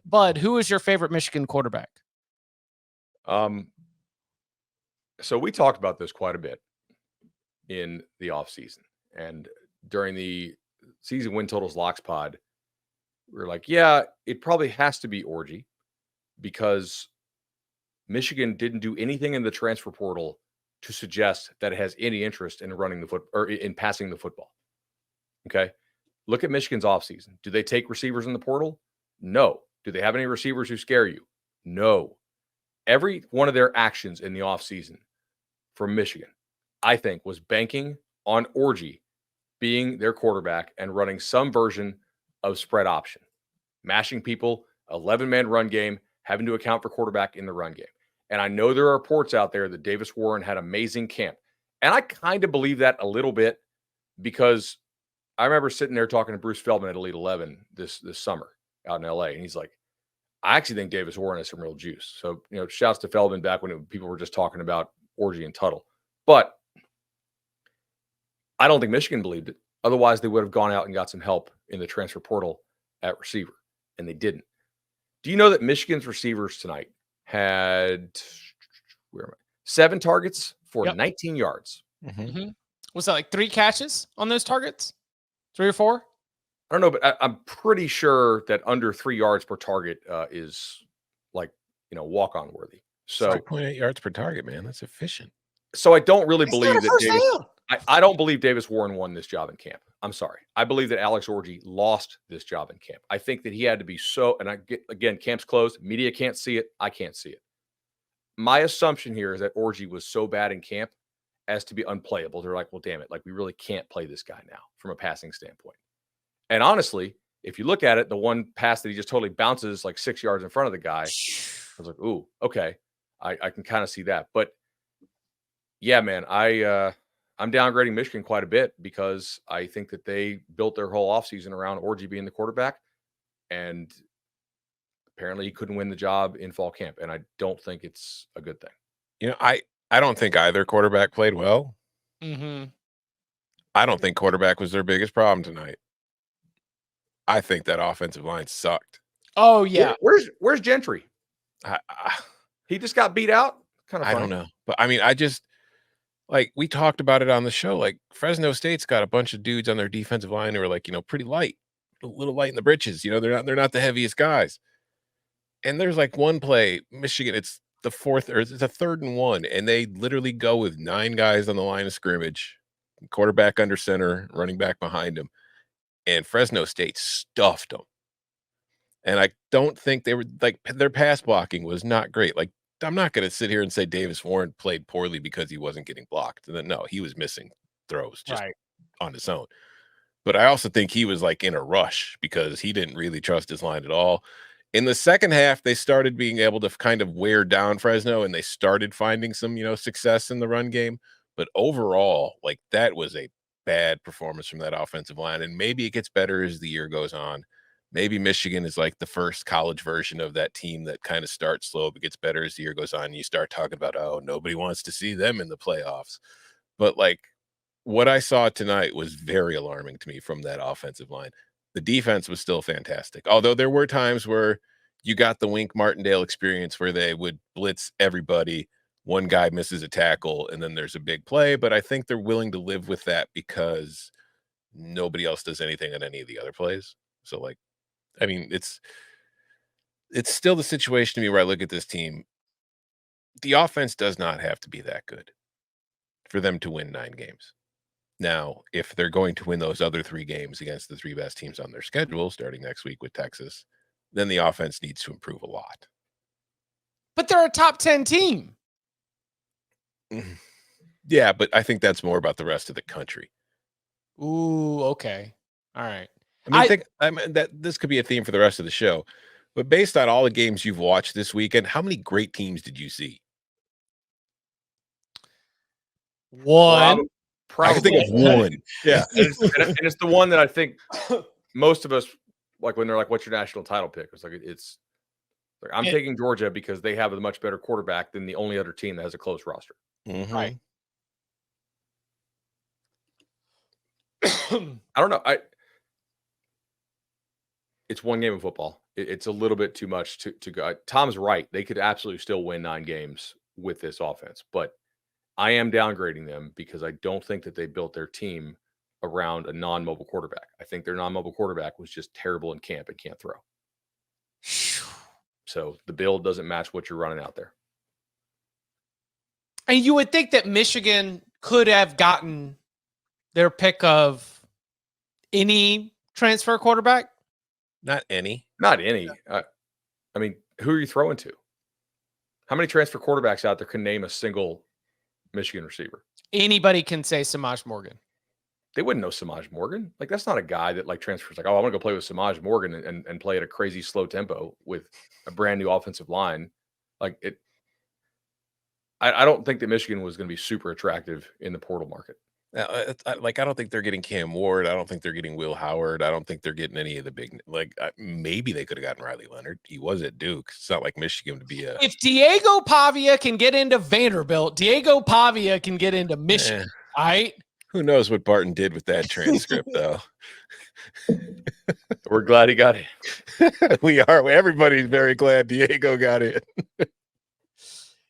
Bud, who is your favorite Michigan quarterback? So we talked about this quite a bit in the offseason. And during the season win totals locks pod, we were like, yeah, it probably has to be Orgy because Michigan didn't do anything in the transfer portal to suggest that it has any interest in running the foot or in passing the football. Okay. Look at Michigan's offseason. Do they take receivers in the portal? No. Do they have any receivers who scare you? No. Every one of their actions in the offseason from Michigan, I think, was banking on Orgy being their quarterback and running some version of spread option, mashing people, 11-man run game, having to account for quarterback in the run game. And I know there are reports out there that Davis Warren had amazing camp. And I kind of believe that a little bit because I remember sitting there talking to Bruce Feldman at Elite 11 this summer out in LA. And he's like, I actually think Davis Warren has some real juice. So, shouts to Feldman back when people were just talking about Orgy and Tuttle. But I don't think Michigan believed it. Otherwise, they would have gone out and got some help in the transfer portal at receiver, and they didn't. Do you know that Michigan's receivers tonight had 7 targets for 19 yards? Mm-hmm. Was that like 3 catches on those targets? 3 or 4? I don't know, but I'm pretty sure that under 3 yards per target is like, walk-on worthy. So 5.8 yards per target, man. That's efficient. So I don't really believe that I don't believe Davis Warren won this job in camp. I'm sorry. I believe that Alex Orgy lost this job in camp. I think that he had to be again, camp's closed. Media can't see it. I can't see it. My assumption here is that Orgy was so bad in camp as to be unplayable. They're like, well, damn it. Like, we really can't play this guy now from a passing standpoint. And honestly, if you look at it, the one pass that he just totally bounces like 6 yards in front of the guy, I was like, ooh, okay. I can kind of see that. But yeah, man, I'm downgrading Michigan quite a bit because I think that they built their whole offseason around Orgy being the quarterback. And apparently he couldn't win the job in fall camp. And I don't think it's a good thing. I don't think either quarterback played well. Mm-hmm. I don't think quarterback was their biggest problem tonight. I think that offensive line sucked. Oh, yeah. Where's Gentry? He just got beat out? Kind of funny. I don't know. But I mean, like we talked about it on the show, like Fresno State's got a bunch of dudes on their defensive line who are like, pretty light, a little light in the britches. They're not the heaviest guys. And there's like one play, Michigan, it's a 3rd and 1, and they literally go with 9 guys on the line of scrimmage, quarterback under center, running back behind him, and Fresno State stuffed them. And I don't think they were like their pass blocking was not great. Like, I'm not going to sit here and say Davis Warren played poorly because he wasn't getting blocked. And then, no, he was missing throws just on his own. But I also think he was like in a rush because he didn't really trust his line at all. In the second half, they started being able to kind of wear down Fresno, and they started finding some, success in the run game. But overall, like, that was a bad performance from that offensive line. And maybe it gets better as the year goes on. Maybe Michigan is like the first college version of that team that kind of starts slow, but gets better as the year goes on. And you start talking about, oh, nobody wants to see them in the playoffs. But like, what I saw tonight was very alarming to me from that offensive line. The defense was still fantastic. Although there were times where you got the Wink Martindale experience where they would blitz everybody. One guy misses a tackle and then there's a big play. But I think they're willing to live with that because nobody else does anything on any of the other plays. So like, I mean, it's still the situation to me where I look at this team. The offense does not have to be that good for them to win 9 games. Now, if they're going to win those other 3 games against the 3 best teams on their schedule, starting next week with Texas, then the offense needs to improve a lot. But they're a top 10 team. Yeah, but I think that's more about the rest of the country. Ooh, okay. All right. I mean, that this could be a theme for the rest of the show. But based on all the games you've watched this weekend, how many great teams did you see? One. Probably. I think it's one. Yeah. And it's the one that I think most of us, like when they're like, what's your national title pick? It's like, I'm taking Georgia because they have a much better quarterback than the only other team that has a close roster. Mm-hmm. Right. I don't know. It's one game of football. it's a little bit too much to go. Tom's right. They could absolutely still win 9 games with this offense, but I am downgrading them because I don't think that they built their team around a non-mobile quarterback. I think their non-mobile quarterback was just terrible in camp and can't throw. So the build doesn't match what you're running out there. And you would think that Michigan could have gotten their pick of any transfer quarterback. Not any. Not any. I mean, who are you throwing to? How many transfer quarterbacks out there can name a single Michigan receiver? Anybody can say Samaj Morgan. They wouldn't know Samaj Morgan. Like, that's not a guy that like transfers like, oh, I want to go play with Samaj Morgan and play at a crazy slow tempo with a brand new offensive line. Like it. I don't think that Michigan was going to be super attractive in the portal market. I don't think they're getting Cam Ward. I don't think they're getting Will Howard. I don't think they're getting any of the big. Maybe they could have gotten Riley Leonard. He was at Duke. It's not like Michigan to be a. If Diego Pavia can get into Vanderbilt, Diego Pavia can get into Michigan. All right. Who knows what Barton did with that transcript, though? We're glad he got it. We are. Everybody's very glad Diego got it.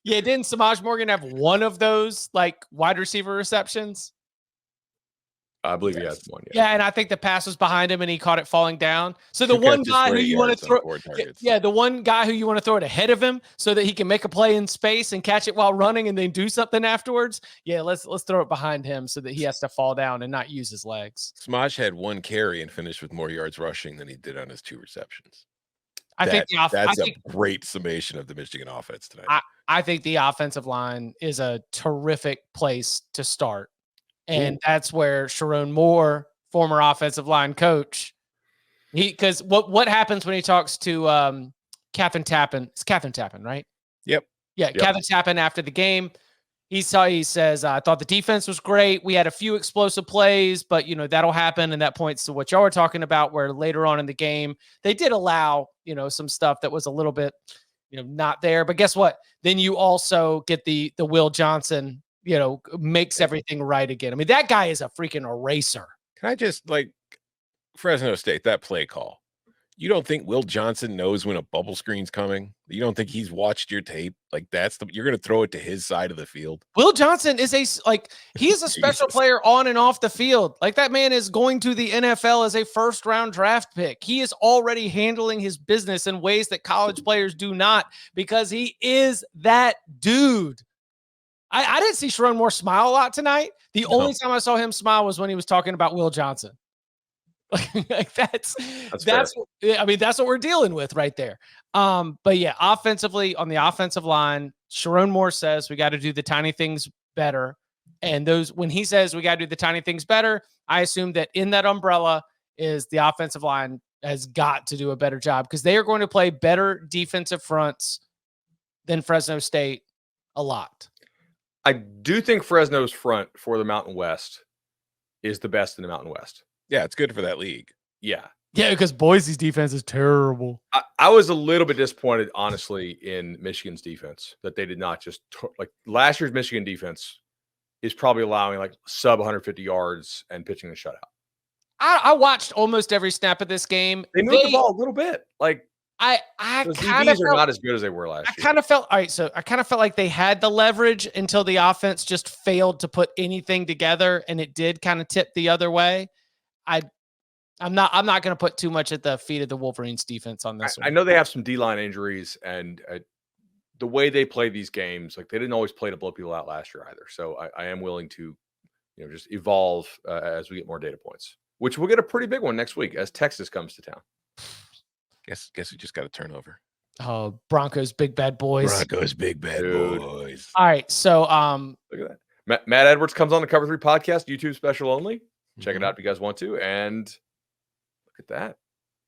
Yeah, didn't Samaj Morgan have one of those like wide receiver receptions? I believe he has one. Yeah, and I think the pass was behind him and he caught it falling down. So the one guy who you want to throw, the one guy who you want to throw it ahead of him so that he can make a play in space and catch it while running and then do something afterwards. Yeah, let's throw it behind him so that he has to fall down and not use his legs. Samaj had 1 carry and finished with more yards rushing than he did on his 2 receptions. That's a great summation of the Michigan offense tonight. I think the offensive line is a terrific place to start. And that's where Sharon Moore, former offensive line coach, because what happens when he talks to Catherine Tappan? It's Catherine Tappan, right? Yep. Yeah, yep. Catherine Tappan after the game, he says, I thought the defense was great. We had a few explosive plays, but that'll happen. And that points to what y'all were talking about, where later on in the game, they did allow, some stuff that was a little bit, not there. But guess what? Then you also get the Will Johnson, makes everything right again. I mean, that guy is a freaking eraser. Can I just Fresno State, that play call? You don't think Will Johnson knows when a bubble screen's coming? You don't think he's watched your tape? You're going to throw it to his side of the field. Will Johnson is he's a special player on and off the field. Like, that man is going to the NFL as a first-round draft pick. He is already handling his business in ways that college players do not, because he is that dude. I didn't see Sharon Moore smile a lot tonight. The only time I saw him smile was when he was talking about Will Johnson. That's what we're dealing with right there. But yeah, offensively, on the offensive line, Sharon Moore says we got to do the tiny things better. And when he says we got to do the tiny things better, I assume that in that umbrella is the offensive line has got to do a better job, because they are going to play better defensive fronts than Fresno State a lot. I do think Fresno's front for the Mountain West is the best in the Mountain West. Yeah, it's good for that league. Yeah. Yeah, because Boise's defense is terrible. I was a little bit disappointed, honestly, in Michigan's defense, that they did not just last year's Michigan defense is probably allowing sub 150 yards and pitching a shutout. I watched almost every snap of this game. They moved the ball a little bit. I kind of are not as good as they were last year. I kind of felt like they had the leverage until the offense just failed to put anything together, and it did kind of tip the other way. I'm not going to put too much at the feet of the Wolverines defense on this one. I know they have some D-line injuries, and the way they play these games, they didn't always play to blow people out last year either. So I am willing to, just evolve as we get more data points, which we'll get a pretty big one next week as Texas comes to town. Guess we just got a turnover. Oh, Broncos, big bad boys. Broncos, big bad boys. All right, so look at that. Matt Edwards comes on the Cover 3 podcast, YouTube special only. Check it out if you guys want to. And look at that.